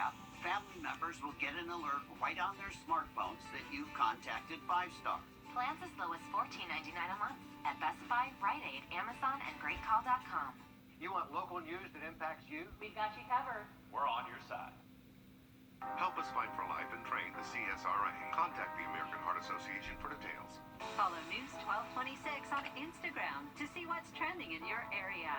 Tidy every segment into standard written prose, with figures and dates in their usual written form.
app, family members will get an alert right on their smartphones that you've contacted 5-Star. Plans as low as $14.99 a month at Best Buy, Rite Aid, Amazon, and GreatCall.com. You want local news that impacts you? We've got you covered. We're on your side. Help us fight for life and train the CSRA. Contact the American Heart Association for details. Follow News 1226 on Instagram to see what's trending in your area.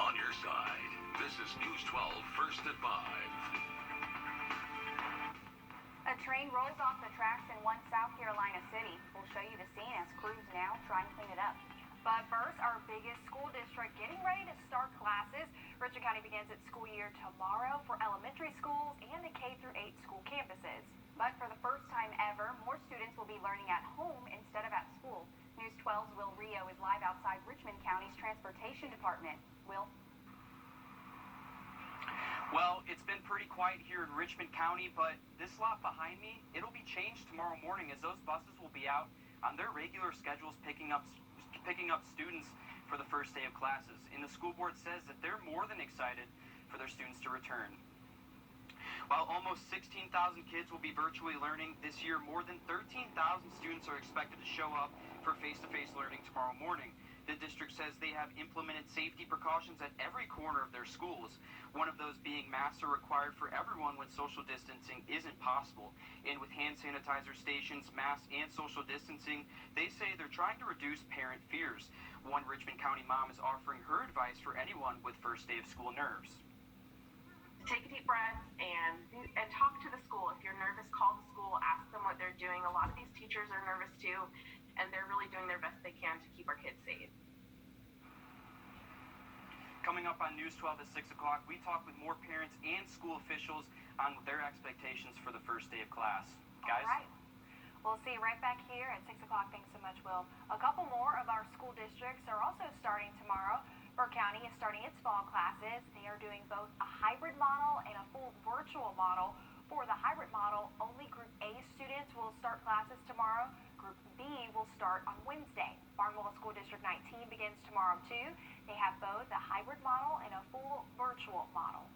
On your side, this is News 12 First at 5. A train rolls off the tracks in one South Carolina city. We'll show you the scene as crews now try and clean it up. But first, our biggest school district getting ready to start classes. Richmond County begins its school year tomorrow for elementary schools and the K-8 school campuses. But for the first time ever, more students will be learning at home instead of at school. News 12's Will Rio is live outside Richmond County's Transportation Department. Will? Well, it's been pretty quiet here in Richmond County, but this lot behind me, it'll be changed tomorrow morning as those buses will be out on their regular schedules picking up students for the first day of classes. And the school board says that they're more than excited for their students to return. While almost 16,000 kids will be virtually learning this year, more than 13,000 students are expected to show up for face-to-face learning tomorrow morning. The district says they have implemented safety precautions at every corner of their schools. One of those being masks are required for everyone when social distancing isn't possible. And with hand sanitizer stations, masks, and social distancing, they say they're trying to reduce parent fears. One Richmond County mom is offering her advice for anyone with first day of school nerves. Take a deep breath and talk to the school. If you're nervous, call the school, ask them what they're doing. A lot of these teachers are nervous too, and they're really doing their best they can to keep our kids safe. Coming up on News 12 at 6 o'clock, we talk with more parents and school officials on their expectations for the first day of class. Guys? All right. We'll see you right back here at 6 o'clock. Thanks so much, Will. A couple more of our school districts are also starting tomorrow. Burke County is starting its fall classes. They are doing both a hybrid model and a full virtual model. For the hybrid model, only Group A students will start classes tomorrow. Group B will start on Wednesday. Barnwell School District 19 begins tomorrow too. They have both a hybrid model and a full virtual model.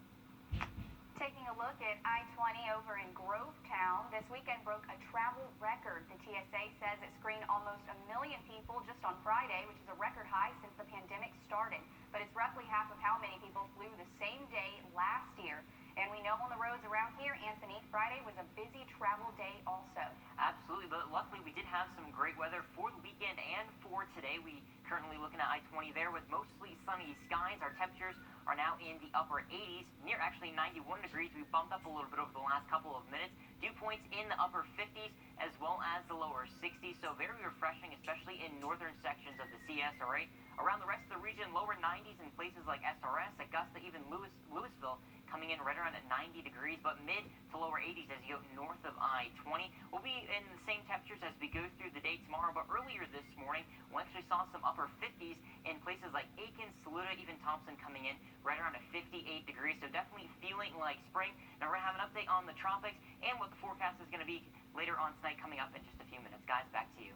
Taking a look at I-20 over in Grovetown, this weekend broke a travel record. The TSA says it screened almost 1 million people just on Friday, which is a record high since the pandemic started. But it's roughly half of how many people flew the same day last year. And we know on the roads around here, Anthony, Friday was a busy travel day also. Absolutely, but luckily we did have some great weather for the weekend and for today. We currently looking at I-20 there with mostly sunny skies. Our temperatures are now in the upper 80s, near actually 91 degrees. We bumped up a little bit over the last couple of minutes. Dew points in the upper 50s as well as the lower 60s, so very refreshing, especially in northern sections of the CSRA. Around the rest of the region, lower 90s in places like SRS, Augusta, even Louisville, coming in right around at 90 degrees, but mid to lower 80s as you go north of I-20. We'll be in the same temperatures as we go through the day tomorrow, but earlier this morning, we actually saw some upper 50s in places like Aiken, Saluda, even Thompson coming in right around at 58 degrees, so definitely feeling like spring. Now we're going to have an update on the tropics and what the forecast is going to be later on tonight coming up in just a few minutes. Guys, back to you.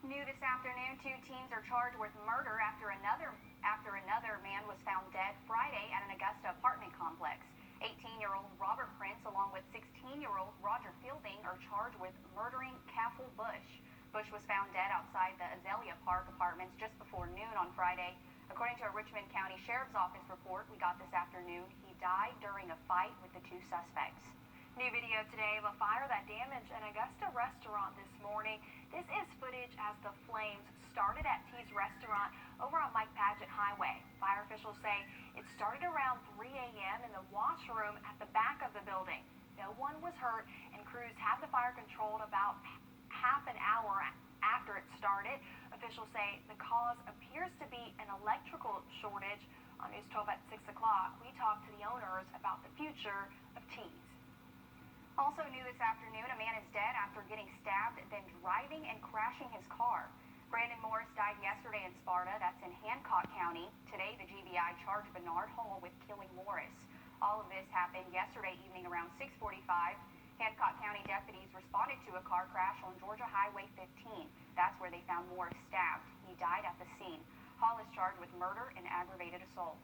New this afternoon, 2 teens are charged with murder after another man was found dead Friday at an Augusta apartment complex. 18-year-old Robert Prince, along with 16-year-old Roger Fielding, are charged with murdering Caffel Bush. Bush was found dead outside the Azalea Park apartments just before noon on Friday. According to a Richmond County Sheriff's Office report we got this afternoon, he died during a fight with the 2 suspects. New video today of a fire that damaged an Augusta restaurant this morning. This is footage as the flames started at T's Restaurant over on Mike Paget Highway. Fire officials say it started around 3 a.m. in the washroom at the back of the building. No one was hurt, and crews had the fire controlled about half an hour after it started. Officials say the cause appears to be an electrical shortage. On News 12 at 6 o'clock, we talked to the owners about the future of T's. Also new this afternoon, a man is dead after getting stabbed, then driving and crashing his car. Brandon Morris died yesterday in Sparta. That's in Hancock County. Today, the GBI charged Bernard Hall with killing Morris. All of this happened yesterday evening around 6:45. Hancock County deputies responded to a car crash on Georgia Highway 15. That's where they found Morris stabbed. He died at the scene. Hall is charged with murder and aggravated assault.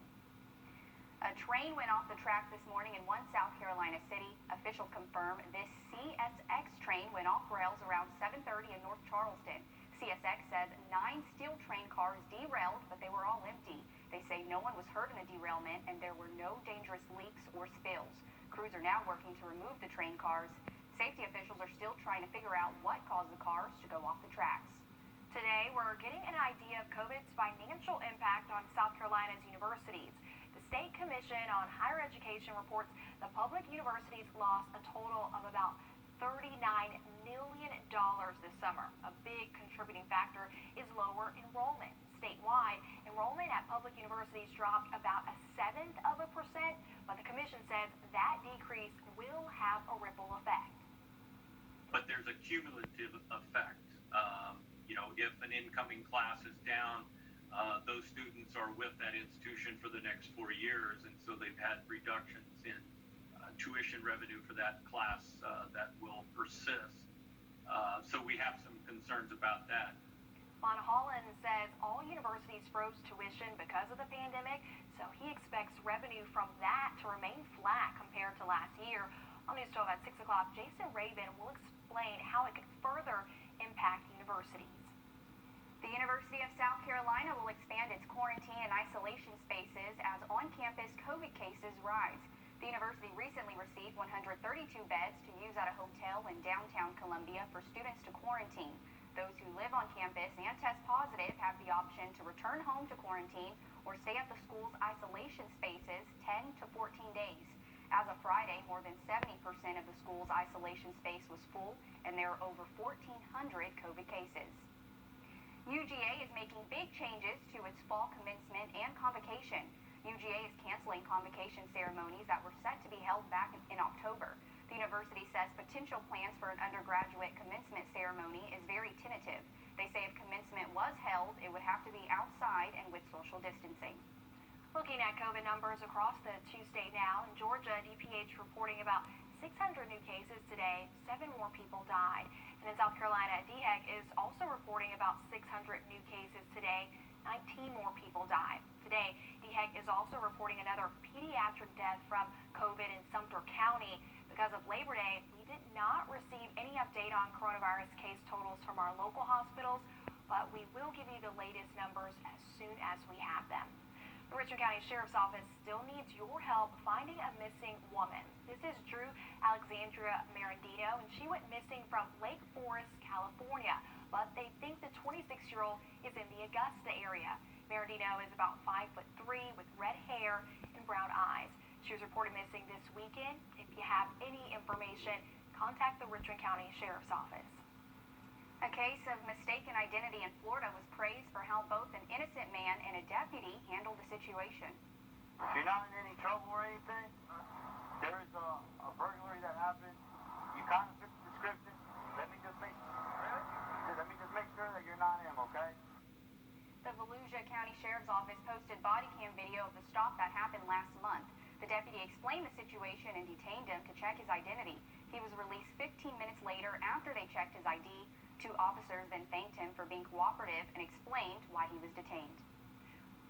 A train went off the track this morning in one South Carolina city. Officials confirm this CSX train went off rails around 7:30 in North Charleston. CSX says 9 steel train cars derailed, but they were all empty. They say no one was hurt in the derailment and there were no dangerous leaks or spills. Crews are now working to remove the train cars. Safety officials are still trying to figure out what caused the cars to go off the tracks. Today, we're getting an idea of COVID's financial impact on South Carolina's universities. The State Commission on Higher Education reports the public universities lost a total of about $39 million this summer. A big contributing factor is lower enrollment. Statewide, enrollment at public universities dropped about 0.1%, but the commission says that decrease will have a ripple effect. But there's a cumulative effect. If an incoming class is down, those students are with that institution for the next 4 years, and so they've had reductions in tuition revenue for that class that will persist. So we have some concerns about that. Lon Holland says all universities froze tuition because of the pandemic, so he expects revenue from that to remain flat compared to last year. On News 12 at 6 o'clock, Jason Rabin will explain how it could further impact universities. The University of South Carolina will expand its quarantine and isolation spaces as on-campus COVID cases rise. The university recently received 132 beds to use at a hotel in downtown Columbia for students to quarantine. Those who live on campus and test positive have the option to return home to quarantine or stay at the school's isolation spaces 10 to 14 days. As of Friday, more than 70% of the school's isolation space was full, and there are over 1,400 COVID cases. UGA is making big changes to its fall commencement and convocation. UGA is canceling convocation ceremonies that were set to be held back in October. The university says potential plans for an undergraduate commencement ceremony is very tentative. They say if commencement was held, it would have to be outside and with social distancing. Looking at COVID numbers across the two-state now, in Georgia, DPH reporting about 600 new cases today. 7 more people died. And in South Carolina, DHEC is also reporting about 600 new cases today. 19 more people died. Today, DHEC is also reporting another pediatric death from COVID in Sumter County. Because of Labor Day, we did not receive any update on coronavirus case totals from our local hospitals, but we will give you the latest numbers as soon as we have them. The Richmond County Sheriff's Office still needs your help finding a missing woman. This is Drew Alexandria Marandino, and she went missing from Lake Forest, California. But they think the 26-year-old is in the Augusta area. Marandino is about 5'3" with red hair and brown eyes. She was reported missing this weekend. If you have any information, contact the Richmond County Sheriff's Office. A case of mistaken identity in Florida was praised for how both an innocent man and a deputy handled the situation. You're not in any trouble or anything? There's a burglary that happened. You kind of fit the description. Let me just make sure that you're not him, okay? The Volusia County Sheriff's Office posted body cam video of the stop that happened last month. The deputy explained the situation and detained him to check his identity. He was released 15 minutes later after they checked his ID. 2 officers then thanked him for being cooperative and explained why he was detained.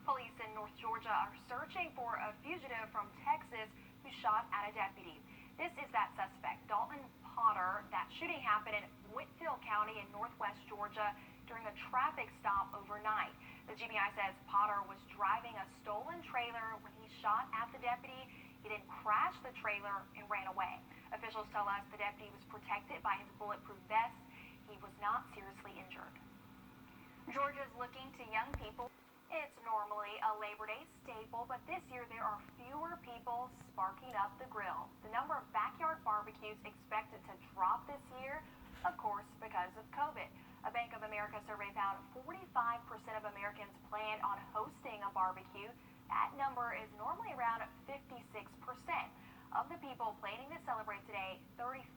Police in North Georgia are searching for a fugitive from Texas who shot at a deputy. This is that suspect, Dalton Potter. That shooting happened in Whitfield County in northwest Georgia during a traffic stop overnight. The GBI says Potter was driving a stolen trailer when he shot at the deputy. He then crashed the trailer and ran away. Officials tell us the deputy was protected by his bulletproof vest. He was not seriously injured. Georgia's looking to young people. It's normally a Labor Day staple, but this year there are fewer people sparking up the grill. The number of backyard barbecues expected to drop this year, of course, because of COVID. A Bank of America survey found 45% of Americans plan on hosting a barbecue. That number is normally around 56%. Of the people planning to celebrate today, 35%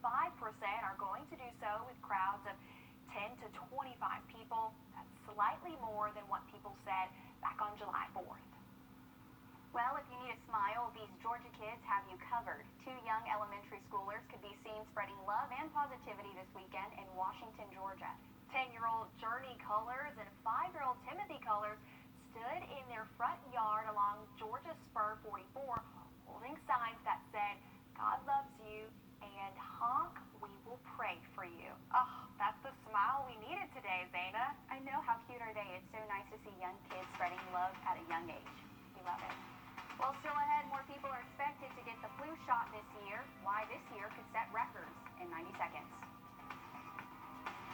are going to do so with crowds of 10 to 25 people. That's slightly more than what people said back on July 4th. Well, if you need a smile, these Georgia kids have you covered. 2 young elementary schoolers could be seen spreading love and positivity this weekend in Washington, Georgia. 10-year-old Journey Colors and 5-year-old Timothy Colors stood in their front yard along Georgia Spur 44 90 seconds.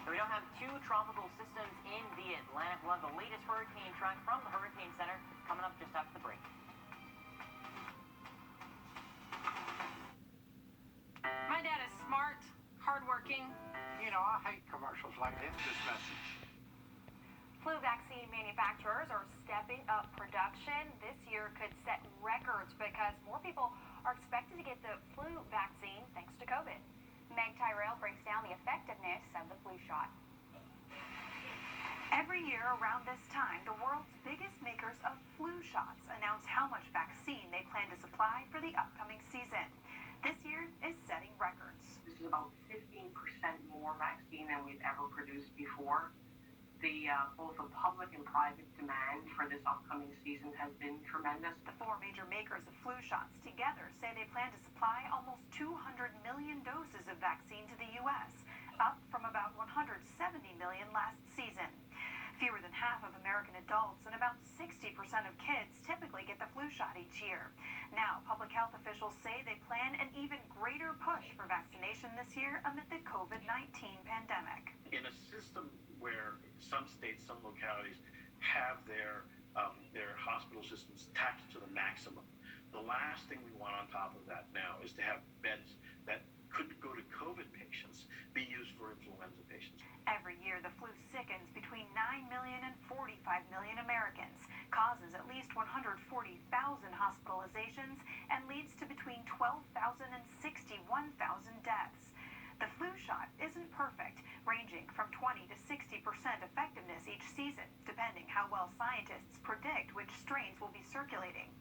So we don't have two tropical systems in the Atlantic. We'll have the latest hurricane track from the Hurricane Center coming up just after the break. My dad is smart, hardworking. You know, I hate commercials like this. This message. Flu vaccine manufacturers are stepping up production. This year could set records because more people are expected to get the flu vaccine thanks to COVID. Meg Tyrell breaks down the effectiveness of the flu shot. Every year around this time, the world's biggest makers of flu shots announce how much vaccine they plan to supply for the upcoming season. This year is setting records. This is about 15% more vaccine than we've ever produced before. Both the public and private demand for this upcoming season has been tremendous. The four major makers of flu shots together say they plan to supply almost 200 million doses of vaccine to the U.S., up from about 170 million last season. Fewer than half of American adults and about 60% of kids typically get the flu shot each year. Now, public health officials say they plan an even greater push for vaccination this year amid the COVID-19 pandemic. In a system where some states, some localities have their hospital systems taxed to the maximum, the last thing we want on top of that now is to have beds that could go to COVID patients be used for influenza patients. Every year, the flu sickens between 9 million and 45 million Americans, causes at least 140,000 hospitalizations, and leads to between 12,000 and 61,000 deaths. The flu shot isn't perfect, ranging from 20 to 60% effectiveness each season, depending how well scientists predict which strains will be circulating.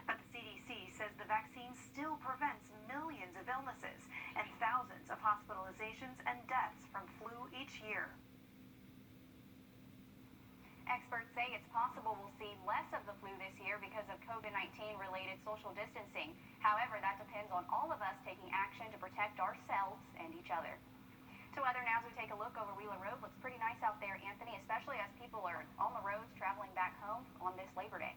But the CDC says the vaccine still prevents millions of illnesses and thousands of hospitalizations and deaths from flu each year. Experts say it's possible we'll see less of the flu this year because of COVID-19 related social distancing. However, that depends on all of us taking action to protect ourselves and each other. To weather now as we take a look over Wheeler Road. Looks pretty nice out there, Anthony, especially as people are on the roads traveling back home on this Labor Day.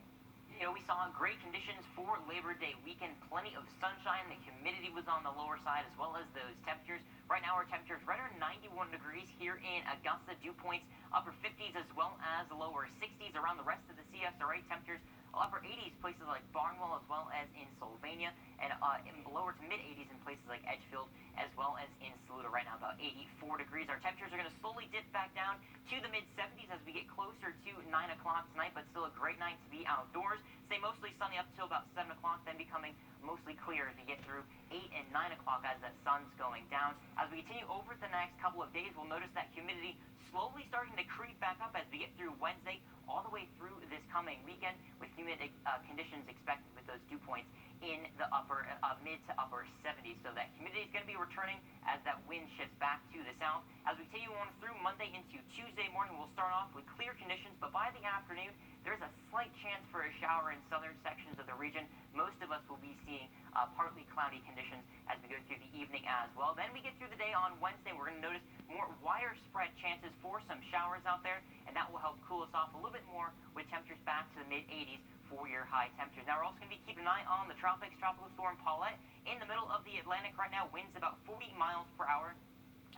You know, we saw great conditions for Labor Day weekend. Plenty of sunshine. The humidity was on the lower side as well as those temperatures. Right now our temperatures right around 91 degrees here in Augusta. Dew points upper 50s as well as lower 60s around the rest of the CSRA. Temperatures upper 80s places like Barnwell as well as in Sylvania, and in lower to mid 80s in places like Edgefield as well as in Saluda. Right now about 84 degrees. Our temperatures are going to slowly dip back down to the mid 70s as we get closer to 9 o'clock tonight, but still a great night to be outdoors. Stay mostly sunny up till about 7 o'clock, then becoming mostly clear as we get through 8 and 9 o'clock as that sun's going down. As we continue over the next couple of days, we'll notice that humidity slowly starting to creep back up as we get through Wednesday all the way through this coming weekend, with humid conditions expected with those dew points in the upper mid to upper 70s. So that humidity is going to be returning as that wind shifts back to the south. As we continue on through Monday into Tuesday morning, we'll start off with clear conditions, but by the afternoon, there's a slight chance for a shower in southern sections of the region. Most of us will be seeing partly cloudy conditions as we go through the evening as well. Then we get through the day on Wednesday, we're going to notice more wider spread chances for some showers out there, and that will help cool us off a little bit more with temperatures back to the mid 80s for your high temperatures. Now we're also going to be keeping an eye on the tropics. Tropical storm Paulette in the middle of the Atlantic right now, winds about 40 miles per hour.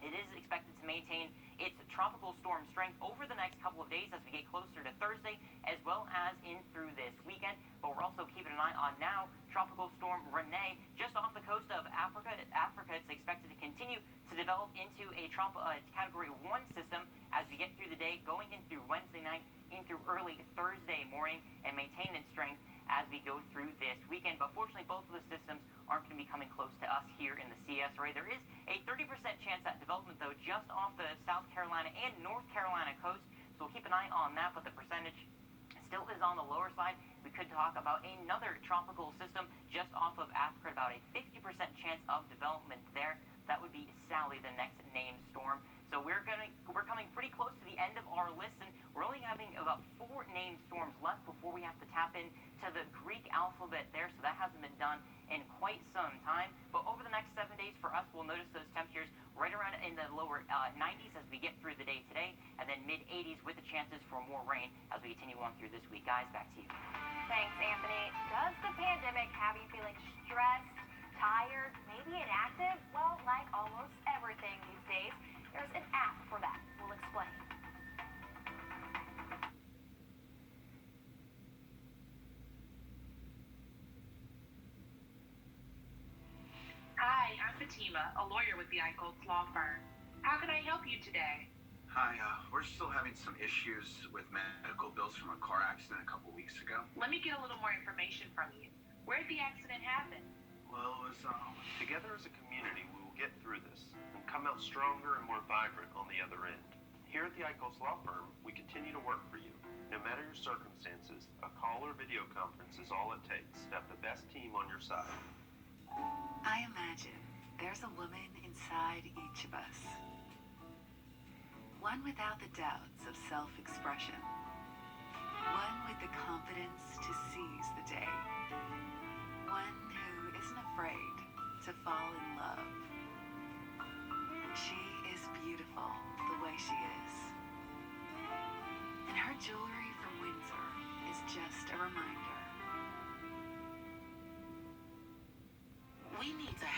It is expected to maintain its tropical storm strength over the next couple of days as we get closer to Thursday, as well as in through this weekend. But we're also keeping an eye on now tropical storm Renee just off the coast of Africa. It's expected to continue to develop into a Category 1 system as we get through the day, going in through Wednesday night, in through early Thursday morning, and maintain its strength as we go through this weekend. But fortunately, both of the systems aren't going to be coming close to us here in the CSRA. There is a 30% chance at development, though, just off the South Carolina and North Carolina coast. So we'll keep an eye on that, but the percentage still is on the lower side. We could talk about another tropical system just off of Africa, about a 50% chance of development there. That would be Sally, the next named storm. So we're coming pretty close to the end of our list, and we're only having about 4 named storms left before we have to tap into the Greek alphabet there, so that hasn't been done in quite some time. But over the next 7 days for us, we'll notice those temperatures right around in the lower 90s as we get through the day today, and then mid 80s with the chances for more rain as we continue on through this week. Guys, back to you. Thanks, Anthony. Does the pandemic have you feeling stressed, tired, maybe inactive? Well, like almost everything, Fatima, a lawyer with the Eichholz Law Firm. How can I help you today? Hi, we're still having some issues with medical bills from a car accident a couple weeks ago. Let me get a little more information from you. Where did the accident happen? Well, it was, Together as a community, we will get through this and come out stronger and more vibrant on the other end. Here at the Eichholz Law Firm, we continue to work for you. No matter your circumstances, a call or video conference is all it takes to have the best team on your side. I imagine there's a woman inside each of us. One without the doubts of self-expression. One with the confidence to seize the day. One who isn't afraid to fall in love. She is beautiful the way she is. And her jewelry from Windsor is just a reminder. We need to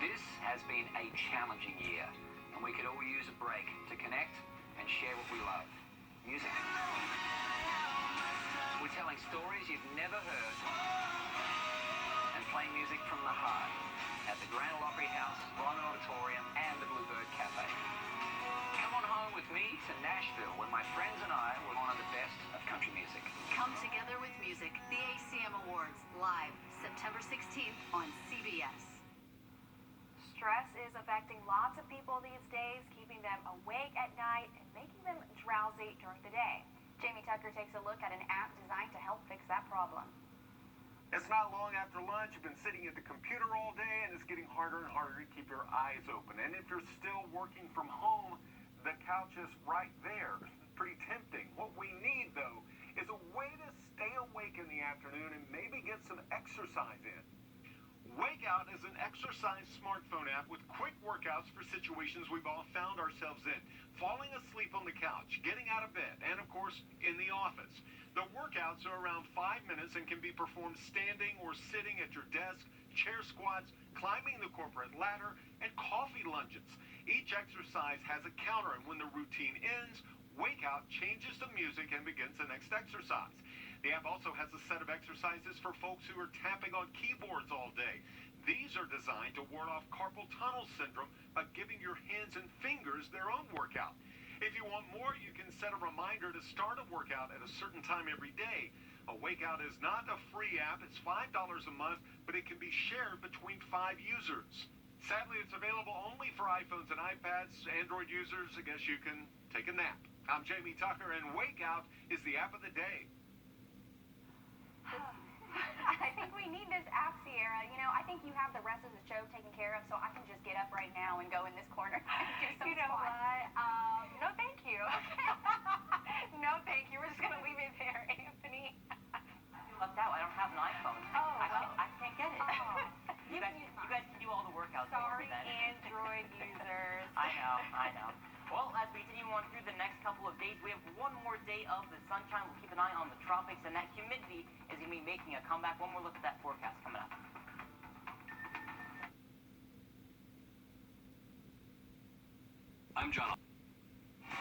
This has been a challenging year, and we could all use a break to connect and share what we love. Music. We're telling stories you've never heard and playing music from the heart at the Grand Ole Opry House, Bronner Auditorium, and the Bluebird Cafe. Come on home with me to Nashville, where my friends and I will honor the best of country music. Come Together with Music, the ACM Awards, live September 16th on CBS. Stress is affecting lots of people these days, keeping them awake at night and making them drowsy during the day. Jamie Tucker takes a look at an app designed to help fix that problem. It's not long after lunch, you've been sitting at the computer all day, and it's getting harder and harder to keep your eyes open. And if you're still working from home, the couch is right there. Pretty tempting. What we need, though, is a way to stay awake in the afternoon and maybe get some exercise in. Wake Out is an exercise smartphone app with quick workouts for situations we've all found ourselves in. Falling asleep on the couch, getting out of bed, and of course, in the office. The workouts are around 5 minutes and can be performed standing or sitting at your desk, chair squats, climbing the corporate ladder, and coffee lunges. Each exercise has a counter, and when the routine ends, Wake Out changes the music and begins the next exercise. The app also has a set of exercises for folks who are tapping on keyboards all day. These are designed to ward off carpal tunnel syndrome by giving your hands and fingers their own workout. If you want more, you can set a reminder to start a workout at a certain time every day. A Wake Out is not a free app. It's $5 a month, but it can be shared between 5 users. Sadly, it's available only for iPhones and iPads. Android users, I guess you can take a nap. I'm Jamie Tucker, and Wake Out is the app of the day. I think we need this app, Sierra. You know, I think you have the rest of the show taken care of, so I can just get up right now and go in this corner and do some You know squats. what? No, thank you. No, thank you. We're just going to leave it there, Anthony. You left out. I don't have an iPhone. Oh, I can't get it. Oh. You guys can do all the workouts. Sorry, for me then. Android users. I know. Well, as we continue on through the next couple of days, we have one more day of the sunshine. We'll keep an eye on the tropics, and that humidity is going to be making a comeback. One more look at that forecast coming up. I'm John.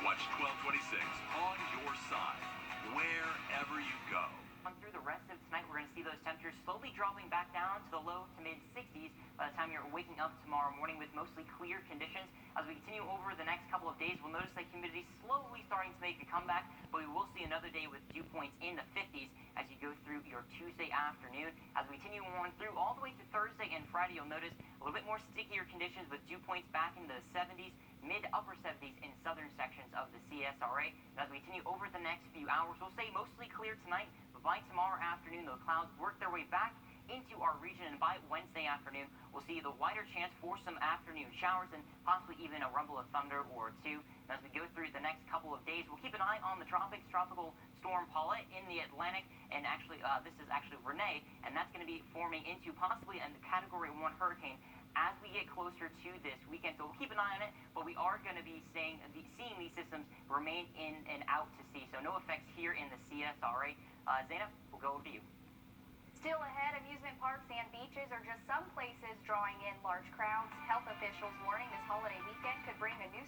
Watch 1226 on your side, wherever you go. On through the rest of tonight, we're going to see those temperatures slowly dropping back down to the low to mid 60s by the time you're waking up tomorrow morning with mostly clear conditions. As we continue over the next couple of days, we'll notice that humidity slowly starting to make a comeback, but we will see another day with dew points in the 50s as you go through your Tuesday afternoon. As we continue on through all the way to Thursday and Friday, you'll notice a little bit more stickier conditions with dew points back in the 70s, mid-upper 70s in southern sections of the CSRA. And as we continue over the next few hours, we'll stay mostly clear tonight, but by tomorrow afternoon, the clouds work their way back into our region, and by Wednesday afternoon, we'll see the wider chance for some afternoon showers and possibly even a rumble of thunder or two. And as we go through the next couple of days, we'll keep an eye on the tropics. Tropical storm Paulette in the Atlantic, and actually, this is actually Renee, and that's going to be forming into possibly a Category 1 hurricane as we get closer to this weekend. So we'll keep an eye on it, but we are going to be seeing these systems remain in and out to sea. So no effects here in the CSRA. Zainab, we'll go over to you. Still ahead, amusement parks and beaches are just some places drawing in large crowds. Health officials warning this holiday weekend could bring a new